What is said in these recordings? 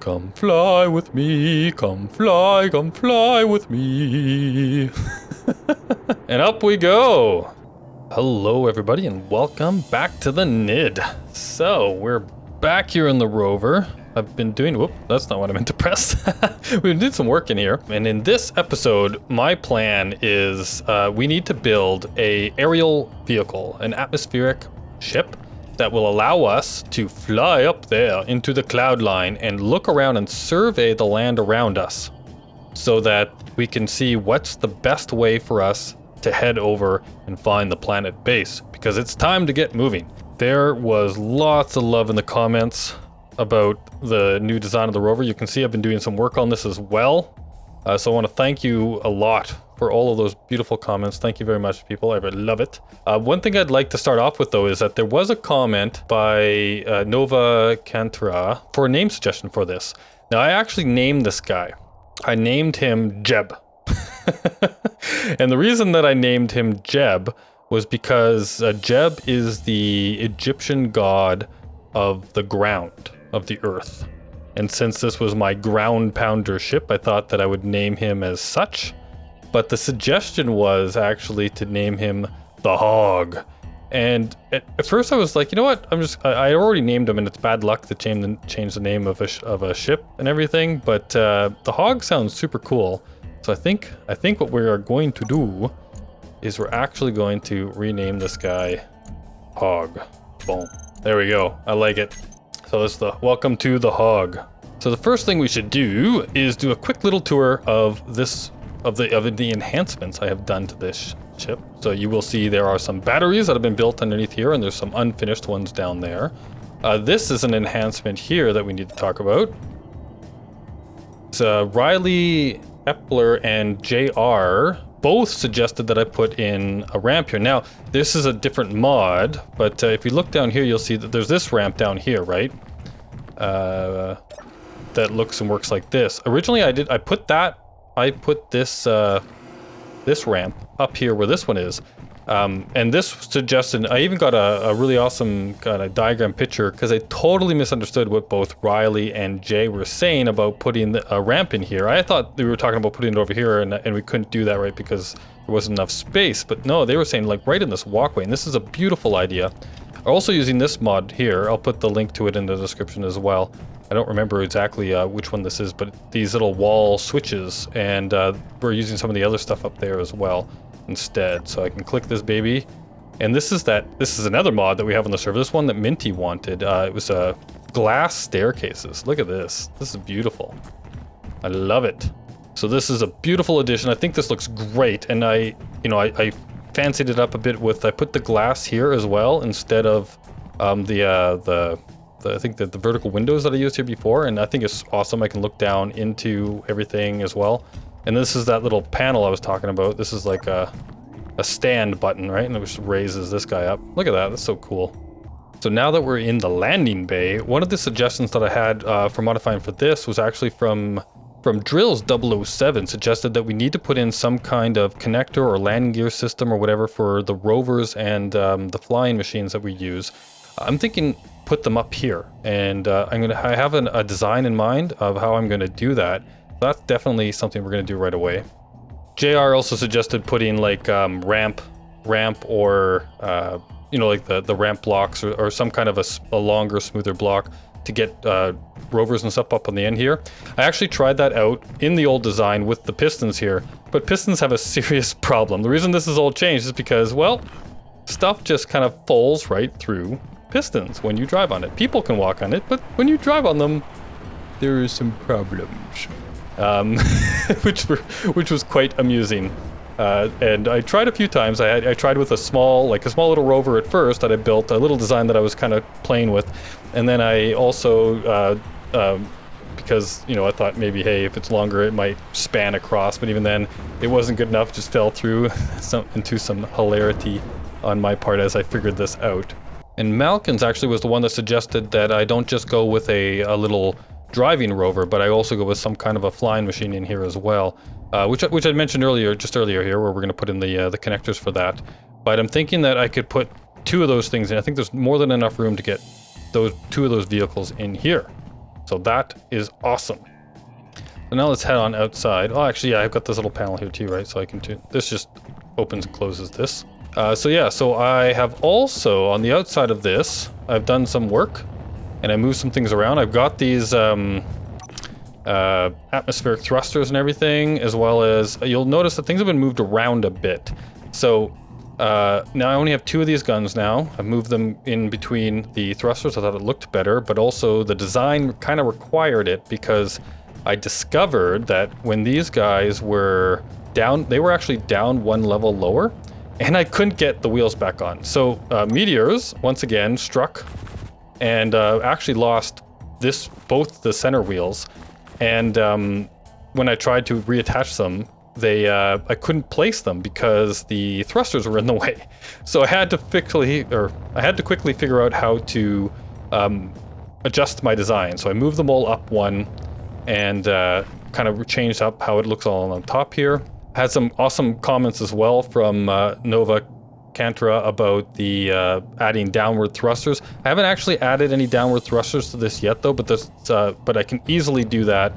Come fly with me, come fly with me. And up we go. Hello everybody and welcome back to the Nidd. So we're back here in the Rover. I've been doing, whoop, that's not what I meant to press. We did some work in here. And in this episode, my plan is we need to build a aerial vehicle, an atmospheric ship that will allow us to fly up there into the cloud line and look around and survey the land around us so that we can see what's the best way for us to head over and find the planet base, because it's time to get moving. There was lots of love in the comments about the new design of the rover. You can see I've been doing some work on this as well. So I want to thank you a lot for all of those beautiful comments. Thank you very much, people. I really love it. One thing I'd like to start off with, though, is that there was a comment by Nova Cantra for a name suggestion for this. Now, I actually named this guy. I named him Jeb. And the reason that I named him Jeb was because Jeb is the Egyptian god of the ground, of the earth. And since this was my ground pounder ship, I thought that I would name him as such. But the suggestion was actually to name him the Hog. And at first I was like, you know what? I already named him, and it's bad luck to change the name of a ship and everything. But the Hog sounds super cool. So I think what we are going to do is we're actually going to rename this guy Hog. Boom. There we go. I like it. So that's the welcome to the Hog. So the first thing we should do is do a quick little tour of this, of the enhancements I have done to this ship. So you will see there are some batteries that have been built underneath here, and there's some unfinished ones down there. This is an enhancement here that we need to talk about. It's Riley, Epler, and JR both suggested that I put in a ramp here. Now, this is a different mod, but if you look down here, you'll see that there's this ramp down here, right? That looks and works like this. Originally, I put this this ramp up here where this one is. And this suggested, I even got a really awesome kind of diagram picture, because I totally misunderstood what both Riley and Jay were saying about putting a ramp in here. I thought they were talking about putting it over here, and we couldn't do that, right, because there wasn't enough space. But no, they were saying like right in this walkway, and this is a beautiful idea. Also using this mod here, I'll put the link to it in the description as well. I don't remember exactly which one this is, but these little wall switches, and we're using some of the other stuff up there as well instead. So I can click this baby, and this is another mod that we have on the server. This one that Minty wanted. It was glass staircases. Look at this. This is beautiful. I love it. So this is a beautiful addition. I think this looks great, and I fancied it up a bit with, I put the glass here as well instead of the vertical windows that I used here before, and I think it's awesome. I can look down into everything as well. And this is that little panel I was talking about. This is like a stand button, right? And it just raises this guy up. Look at that, that's so cool. So now that we're in the landing bay, one of the suggestions that I had for modifying for this was actually from Drills 007, suggested that we need to put in some kind of connector or landing gear system or whatever for the rovers and the flying machines that we use. I'm thinking put them up here, and I have a design in mind of how I'm going to do that. That's definitely something we're going to do right away. JR also suggested putting like ramp or like the ramp blocks or some kind of a longer, smoother block to get rovers and stuff up on the end here. I actually tried that out in the old design with the pistons here, but pistons have a serious problem. The reason this is all changed is because, well, stuff just kind of falls right through pistons when you drive on it. People can walk on it, but when you drive on them, there is some problems. Which was quite amusing. And I tried a few times. I tried with a small little rover at first that I built, a little design that I was kind of playing with. And then I also, because, I thought maybe, hey, if it's longer, it might span across. But even then, it wasn't good enough, just fell through into some hilarity on my part as I figured this out. And Malkins actually was the one that suggested that I don't just go with a little driving rover, but I also go with some kind of a flying machine in here as well, which I mentioned earlier here, where we're going to put in the connectors for that. But I'm thinking that I could put two of those things in. I think there's more than enough room to get two of those vehicles in here. So that is awesome. So now let's head on outside. Oh, actually, yeah, I've got this little panel here too, right? So I can this just opens and closes this. So yeah, so I have also, on the outside of this, I've done some work and I moved some things around. I've got these atmospheric thrusters and everything, as well as, you'll notice that things have been moved around a bit. So now I only have 2 of these guns now. I've moved them in between the thrusters. I thought it looked better, but also the design kind of required it because I discovered that when these guys were down, they were actually down 1 level lower, and I couldn't get the wheels back on. So meteors, once again, struck and actually lost both the center wheels. And when I tried to reattach them, I couldn't place them because the thrusters were in the way. So I had to quickly figure out how to adjust my design. So I moved them all up 1 and kind of changed up how it looks all on top here. Had some awesome comments as well from Nova Cantora about the adding downward thrusters. I haven't actually added any downward thrusters to this yet though, but I can easily do that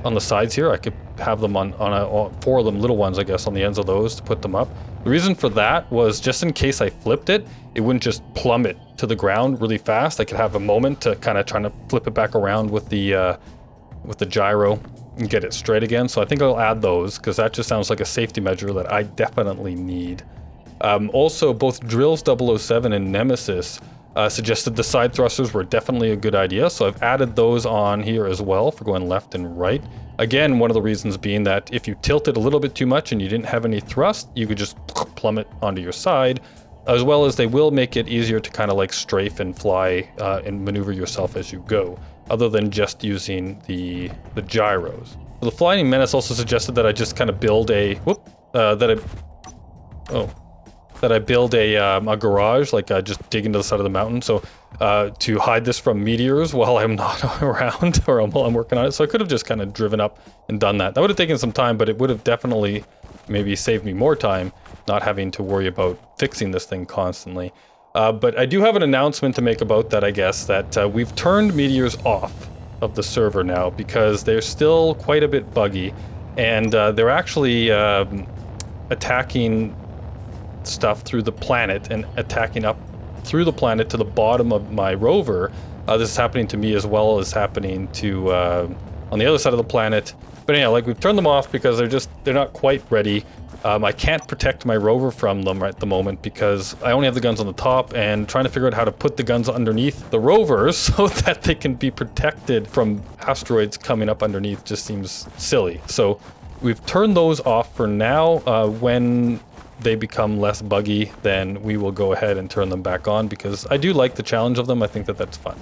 on the sides here. I could have them on 4 of them, little ones I guess, on the ends of those to put them up. The reason for that was just in case I flipped it, it wouldn't just plummet to the ground really fast. I could have a moment to kind of trying to flip it back around with the gyro and get it straight again. So I think I'll add those because that just sounds like a safety measure that I definitely need. Also, both Drills 007 and Nemesis suggested the side thrusters were definitely a good idea, so I've added those on here as well for going left and right. Again, one of the reasons being that if you tilted a little bit too much and you didn't have any thrust, you could just plummet onto your side, as well as they will make it easier to kind of like strafe and fly and maneuver yourself as you go, other than just using the gyros. The Flying Menace also suggested that I just kind of build a garage, like just dig into the side of the mountain, so to hide this from meteors while I'm not around or while I'm working on it. So I could have just kind of driven up and done that. That would have taken some time, but it would have definitely maybe saved me more time not having to worry about fixing this thing constantly. But I do have an announcement to make about that, I guess, that we've turned meteors off of the server now because they're still quite a bit buggy, and they're actually attacking stuff through the planet and attacking up through the planet to the bottom of my rover. This is happening to me as well as happening to on the other side of the planet. But anyhow, like, we've turned them off because they're not quite ready. I can't protect my rover from them at the moment because I only have the guns on the top, and trying to figure out how to put the guns underneath the rovers so that they can be protected from asteroids coming up underneath just seems silly. So we've turned those off for now. When they become less buggy, then we will go ahead and turn them back on because I do like the challenge of them. I think that that's fun.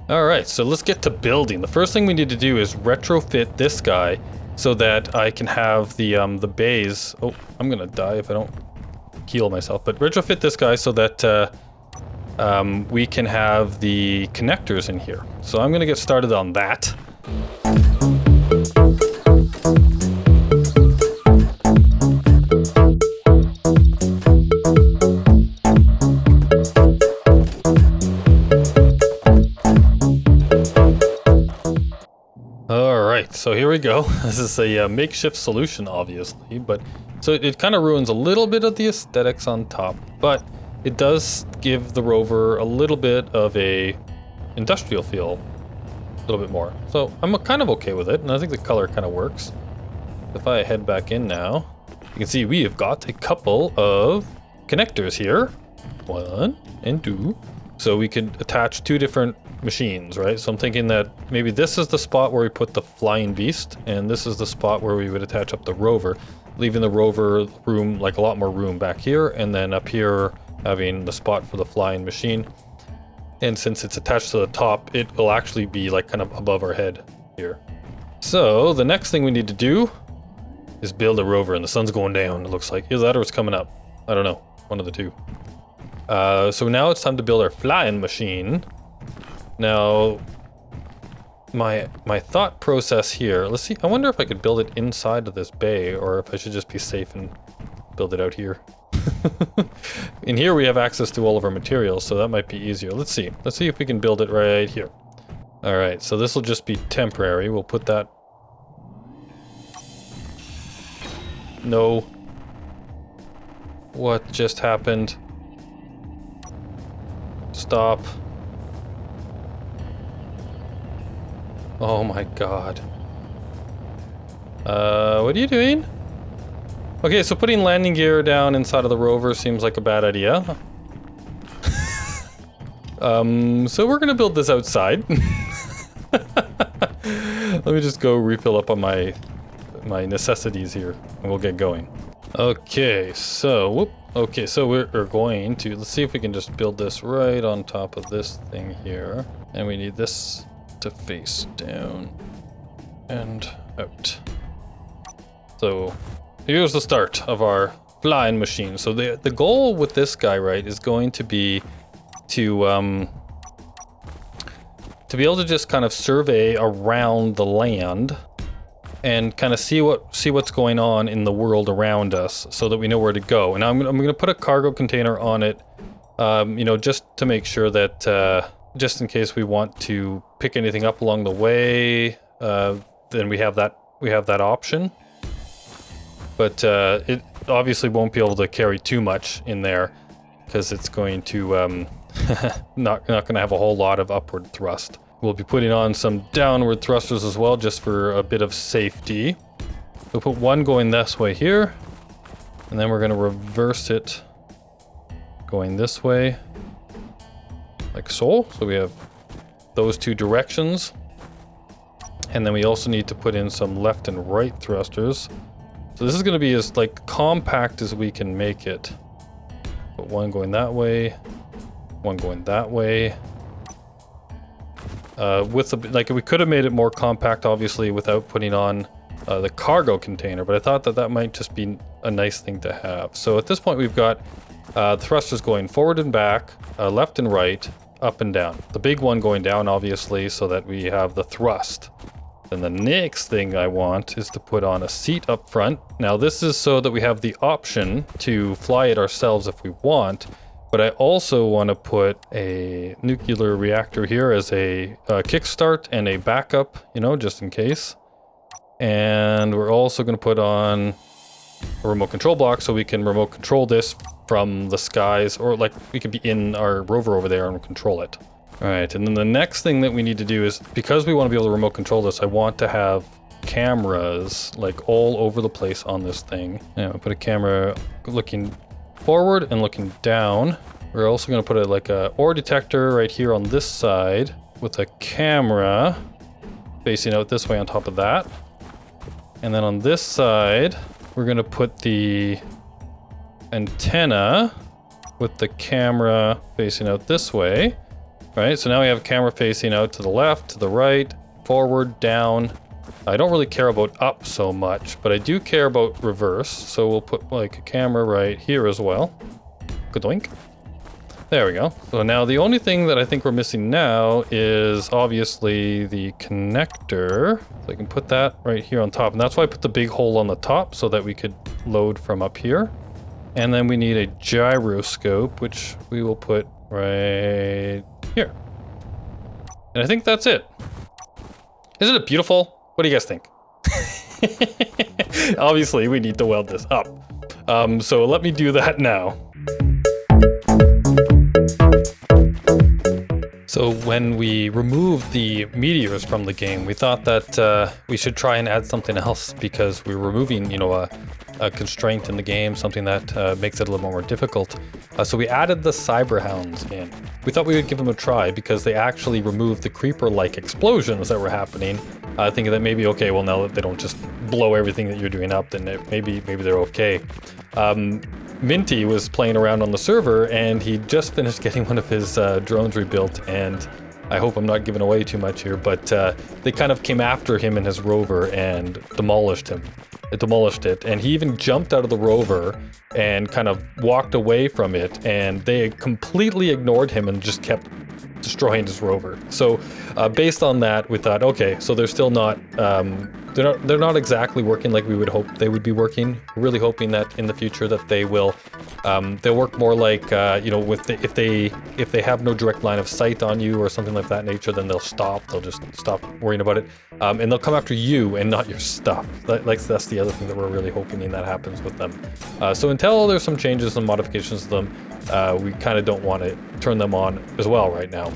All right, so let's get to building. The first thing we need to do is retrofit this guy so that I can have the bays. Oh, I'm gonna die if I don't heal myself, but retrofit this guy so that we can have the connectors in here. So I'm gonna get started on that. So here we go. This is a makeshift solution, obviously, but so it kind of ruins a little bit of the aesthetics on top, but it does give the rover a little bit of a industrial feel, a little bit more. So I'm kind of okay with it, and I think the color kind of works. If I head back in now, you can see we have got a couple of connectors here, 1 and 2. So we could attach 2 different machines, right? So I'm thinking that maybe this is the spot where we put the flying beast, and this is the spot where we would attach up the rover, leaving the rover room, like a lot more room back here, and then up here having the spot for the flying machine. And since it's attached to the top, it will actually be like kind of above our head here. So the next thing we need to do is build a rover, and the sun's going down, it looks like. Is that or it's coming up? I don't know, one of the two. So now it's time to build our flying machine. Now, my thought process here, let's see, I wonder if I could build it inside of this bay, or if I should just be safe and build it out here. In here we have access to all of our materials, so that might be easier. Let's see if we can build it right here. All right, so this will just be temporary. We'll put that. No. What just happened? Stop. Oh my god. What are you doing? Okay, so putting landing gear down inside of the rover seems like a bad idea. So we're gonna build this outside. Let me just go refill up on my necessities here, and we'll get going. Okay, so we're going to, let's see if we can just build this right on top of this thing here. And we need this to face down and out. So here's the start of our flying machine. So the goal with this guy, right, is going to be to be able to just kind of survey around the land and kind of see what's going on in the world around us, so that we know where to go. And I'm gonna put a cargo container on it, you know, just to make sure that just in case we want to pick anything up along the way, then we have that option. But it obviously won't be able to carry too much in there, because it's going to not going to have a whole lot of upward thrust. We'll be putting on some downward thrusters as well, just for a bit of safety. We'll put one going this way here, and then we're going to reverse it going this way, like so. So we have those two directions. And then we also need to put in some left and right thrusters. So this is going to be as like compact as we can make it. But one going that way, one going that way. Like we could have made it more compact, obviously, without putting on the cargo container, but I thought that might just be a nice thing to have. So at this point, we've got thrusters going forward and back, left and right, up and down. The big one going down, obviously, so that we have the thrust. Then the next thing I want is to put on a seat up front. Now this is so that we have the option to fly it ourselves if we want, but I also want to put a nuclear reactor here as a kickstart and a backup, you know, just in case. And we're also going to put on a remote control block so we can remote control this from the skies, or like we could be in our rover over there and control it. All right, and then the next thing that we need to do is, because we want to be able to remote control this, I want to have cameras like all over the place on this thing. And I'll put a camera looking forward and looking down. We're also going to put a ore detector right here on this side with a camera facing out this way on top of that. And then on this side, we're going to put the antenna with the camera facing out this way. Right, so now we have a camera facing out to the left, to the right, forward, down. I don't really care about up so much, but I do care about reverse. So we'll put like a camera right here as well. Good doink. There we go. So now the only thing that I think we're missing now is obviously the connector. So I can put that right here on top. And that's why I put the big hole on the top, so that we could load from up here. And then we need a gyroscope, which we will put right here. And I think that's it. Isn't it beautiful? What do you guys think? Obviously, we need to weld this up. So let me do that now. So when we removed the meteors from the game, we thought that we should try and add something else, because we're removing, you know, a constraint in the game, something that makes it a little more difficult. So we added the cyber hounds in. We thought we would give them a try, because they actually removed the creeper-like explosions that were happening. Thinking that maybe, okay, well, now that they don't just blow everything that you're doing up, then maybe they're okay. Minty was playing around on the server, and he just finished getting one of his drones rebuilt, and I hope I'm not giving away too much here, but they kind of came after him and his rover and demolished him. It demolished it, and he even jumped out of the rover and kind of walked away from it, and they completely ignored him and just kept destroying his rover. So based on that, we thought, okay, so they're still not they're not exactly working like we would hope they would be working. We're really hoping that in the future that they will, they'll work more like, you know, if they have no direct line of sight on you or something like that nature, then they'll stop. They'll just stop worrying about it, and they'll come after you and not your stuff. That's the other thing that we're really hoping that happens with them. So until there's some changes and modifications to them, we kind of don't want to turn them on as well right now.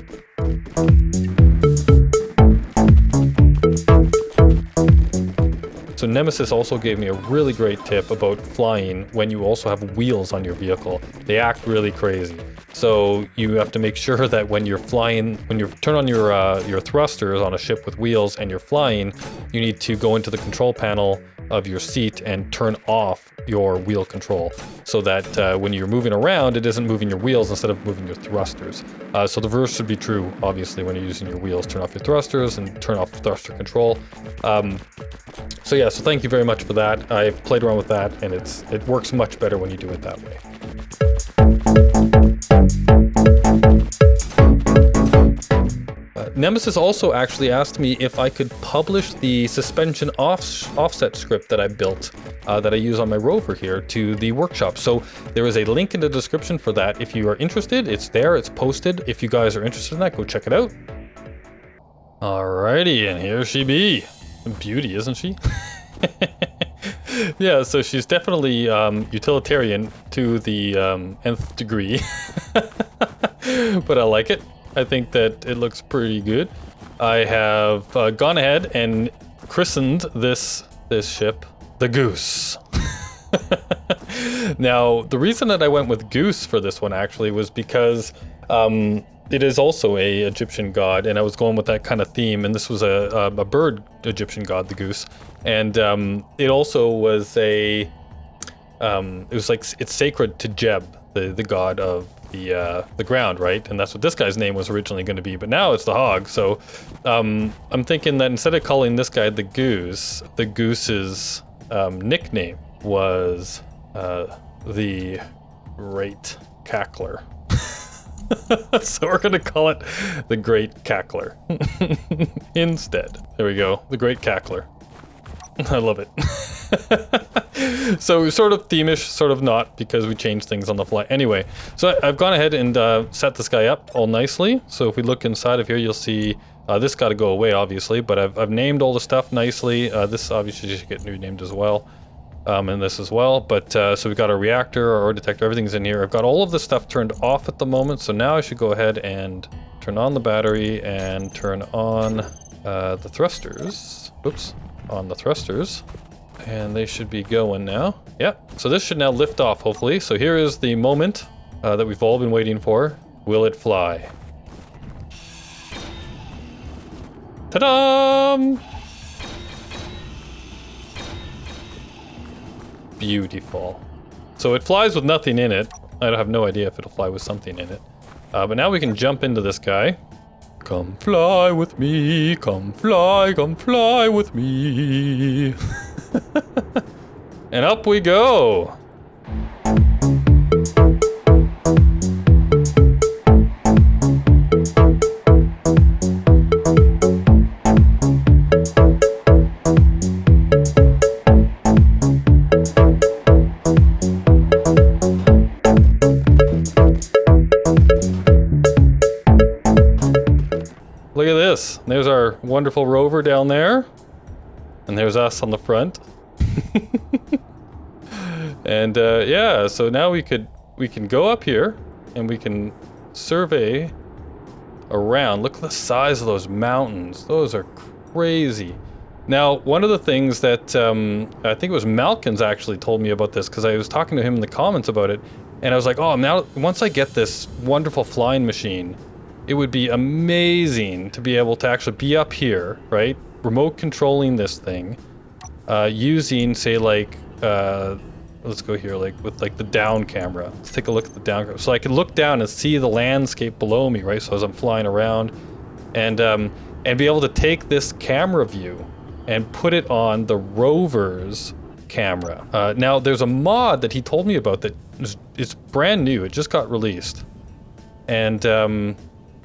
So Nemesis also gave me a really great tip about flying when you also have wheels on your vehicle. They act really crazy. So you have to make sure that when you're flying, when you turn on your thrusters on a ship with wheels and you're flying, you need to go into the control panel of your seat and turn off your wheel control so that when you're moving around, it isn't moving your wheels instead of moving your thrusters. So the reverse should be true, obviously, when you're using your wheels. Turn off your thrusters and turn off thruster control. So yeah, so thank you very much for that. I've played around with that, and it works much better when you do it that way. Nemesis also actually asked me if I could publish the suspension offset script that I built, that I use on my Rover here, to the workshop. So there is a link in the description for that. If you are interested, it's there, it's posted. If you guys are interested in that, go check it out. Alrighty, and here she be. Beauty, isn't she? Yeah, so she's definitely utilitarian to the nth degree. But I like it. I think that it looks pretty good. I have gone ahead and christened this ship the Goose. Now, the reason that I went with Goose for this one actually was because it is also a Egyptian god, and I was going with that kind of theme, and this was a bird Egyptian god, the goose. And it also was it was like, it's sacred to Jeb, the god of the ground, right? And that's what this guy's name was originally going to be, but now it's the hog. So I'm thinking that instead of calling this guy the goose's nickname was the Great Cackler. So we're going to call it the Great Cackler instead. There we go, the Great Cackler. I love it. So sort of theme-ish, sort of not, because we changed things on the fly. Anyway, so I've gone ahead and set this guy up all nicely. So if we look inside of here, you'll see this got to go away, obviously, but I've named all the stuff nicely. This obviously should get renamed as well. And this as well, but so we've got our reactor, our ore detector, everything's in here. I've got all of this stuff turned off at the moment, so now I should go ahead and turn on the battery and turn on the thrusters. Oops, on the thrusters. And they should be going now. Yep, so this should now lift off, hopefully. So here is the moment that we've all been waiting for. Will it fly? Ta-da! Beautiful. So it flies with nothing in it. I have no idea if it'll fly with something in it. But now we can jump into this guy. Come fly with me, come fly with me. And up we go. Look at this. There's our wonderful rover down there. And there's us on the front. And yeah, so now we can go up here and we can survey around. Look at the size of those mountains. Those are crazy. Now, one of the things that I think it was Malkins actually told me about this, because I was talking to him in the comments about it, and I was like, oh, now once I get this wonderful flying machine, it would be amazing to be able to actually be up here, right? Remote controlling this thing, using, say, like, let's go here, like, with, like, the down camera. Let's take a look at the down camera. So I can look down and see the landscape below me, right? So as I'm flying around, and be able to take this camera view and put it on the Rover's camera. Now, there's a mod that he told me about that it's brand new. It just got released. And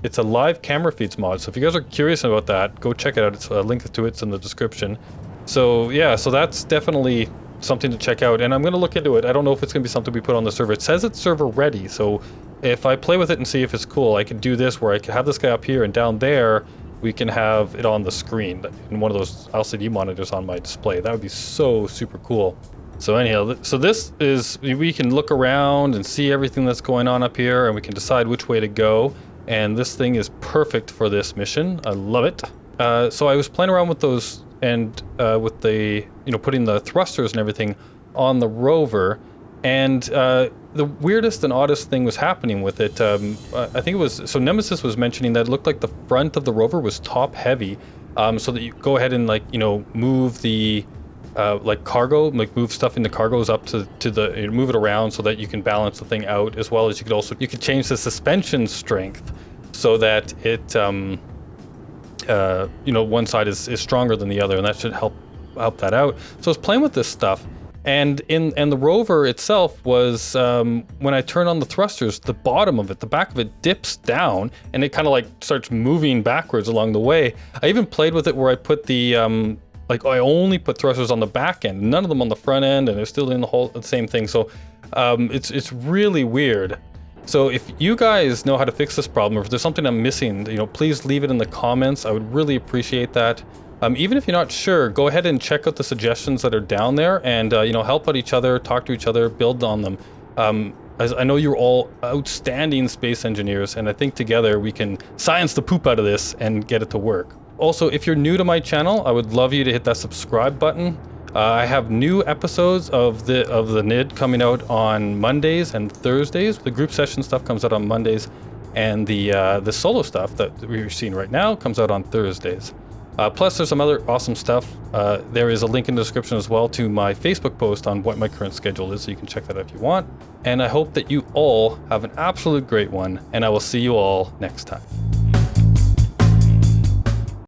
it's a live camera feeds mod. So if you guys are curious about that, go check it out. It's a link to it's in the description. So yeah, so that's definitely something to check out, and I'm gonna look into it. I don't know if it's gonna be something we put on the server. It says it's server ready, so if I play with it and see if it's cool, I could do this where I could have this guy up here, and down there we can have it on the screen in one of those LCD monitors on my display. That would be so super cool. So anyhow, so this is, we can look around and see everything that's going on up here, and we can decide which way to go. And this thing is perfect for this mission. I love it. So I was playing around with those and with the, putting the thrusters and everything on the Rover. And the weirdest and oddest thing was happening with it. I think it was, so Nemesis was mentioning that it looked like the front of the Rover was top heavy. So that you go ahead and move the cargo, move stuff into cargoes up to the, move it around so that you can balance the thing out, as well as you could change the suspension strength so that it, one side is stronger than the other, and that should help that out. So I was playing with this stuff, and the Rover itself was, when I turn on the thrusters, the bottom of it, the back of it dips down, and it kind of starts moving backwards along the way. I even played with it where I put the, I only put thrusters on the back end, none of them on the front end, and they're still doing the same thing. So it's really weird. So if you guys know how to fix this problem, or if there's something I'm missing, please leave it in the comments. I would really appreciate that. Even if you're not sure, go ahead and check out the suggestions that are down there, and help out each other, talk to each other, build on them. As I know you're all outstanding space engineers, and I think together we can science the poop out of this and get it to work. Also, if you're new to my channel, I would love you to hit that subscribe button. I have new episodes of the Nidd coming out on Mondays and Thursdays. The group session stuff comes out on Mondays, and the solo stuff that we're seeing right now comes out on Thursdays. Plus, there's some other awesome stuff. There is a link in the description as well to my Facebook post on what my current schedule is, so you can check that out if you want. And I hope that you all have an absolute great one, and I will see you all next time.